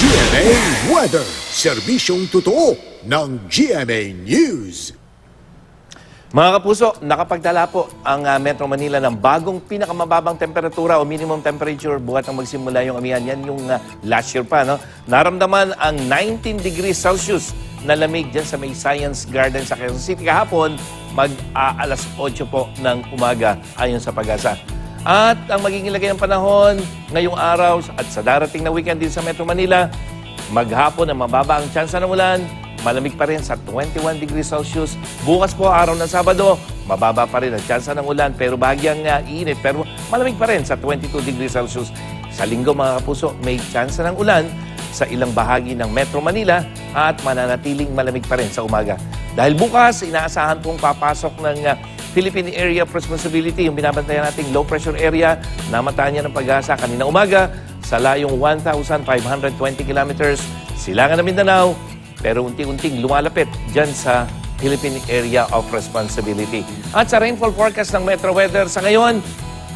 GMA Weather, serbisyong totoo ng GMA News. Mga kapuso, nakapagdala po ang Metro Manila ng bagong pinakamababang temperatura o minimum temperature buhat ng magsimula yung amihan. Yan yung last year pa, no? Naramdaman ang 19 degrees Celsius na lamig dyan sa may Science Garden sa Quezon City. Kahapon, alas 8 po ng umaga ayon sa Pag-asa. At ang magiging lagay ng panahon ngayong araw at sa darating na weekend din sa Metro Manila, maghapon na mababa ang tsansa ng ulan, malamig pa rin sa 21 degrees Celsius. Bukas po, araw ng Sabado, mababa pa rin ang tsansa ng ulan pero bahagyang iinit pero malamig pa rin sa 22 degrees Celsius. Sa linggo mga kapuso, may tsansa ng ulan sa ilang bahagi ng Metro Manila at mananatiling malamig pa rin sa umaga. Dahil bukas, inaasahan pong papasok ng Philippine Area of Responsibility, yung binabantayan nating low pressure area, namataan niya ng Pag-asa kanina umaga sa layong 1,520 kilometers, silangan ng Mindanao, pero unti-unting lumalapit dyan sa Philippine Area of Responsibility. At sa rainfall forecast ng Metro Weather sa ngayon,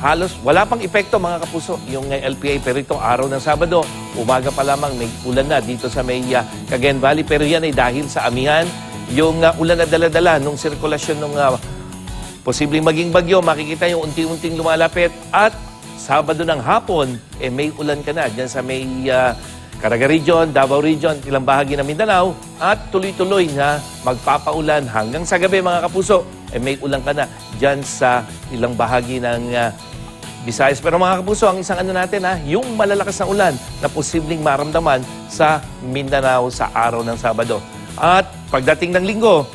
halos wala pang epekto mga kapuso yung LPA, pero ito araw ng Sabado, umaga pa lamang may ulan na dito sa may Cagayan Valley, pero yan ay dahil sa amihan, yung ulan na dala-dala nung sirkulasyon ng posibleng maging bagyo, makikita yung unti-unting lumalapit at Sabado ng hapon, may ulan ka na dyan sa may Caraga Region, Davao Region, ilang bahagi ng Mindanao at tuloy-tuloy na magpapaulan hanggang sa gabi mga kapuso, may ulan ka na dyan sa ilang bahagi ng Visayas. Pero mga kapuso, ang isang natin, yung malalakas na ulan na posibleng maramdaman sa Mindanao sa araw ng Sabado. At pagdating ng Linggo,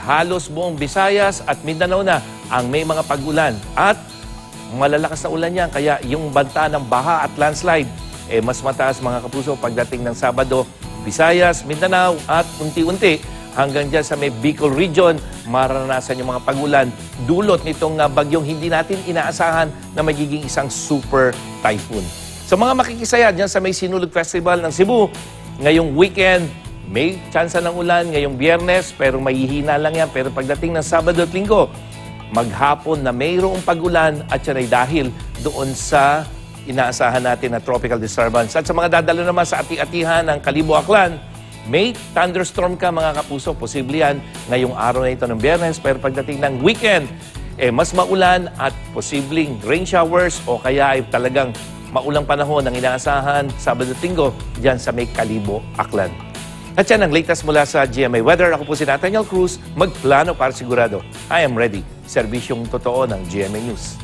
halos buong Visayas at Mindanao na ang may mga pag-ulan. At malalakas na ulan yan, kaya yung banta ng baha at landslide, mas mataas mga kapuso pagdating ng Sabado, Visayas, Mindanao at unti-unti hanggang dyan sa may Bicol Region, maranasan yung mga pag-ulan. Dulot nitong bagyong hindi natin inaasahan na magiging isang super typhoon. Sa mga makikisaya dyan sa may Sinulog Festival ng Cebu, ngayong weekend, may tsansa ng ulan ngayong Biyernes, pero mahihina lang yan. Pero pagdating ng Sabado at Linggo, maghapon na mayroong pag-ulan at yan ay dahil doon sa inaasahan natin na tropical disturbance. At sa mga dadalo naman sa ati-atihan ng Kalibo Aklan, may thunderstorm ka mga kapuso. Posible yan ngayong araw na ito ng Biyernes, pero pagdating ng weekend, mas maulan at posibleng rain showers o kaya ay talagang maulang panahon ang inaasahan Sabado at Linggo dyan sa may Kalibo Aklan. At yan ang latest mula sa GMA Weather. Ako po si Nathaniel Cruz, magplano para sigurado. I am ready. Serbisyong totoo ng GMA News.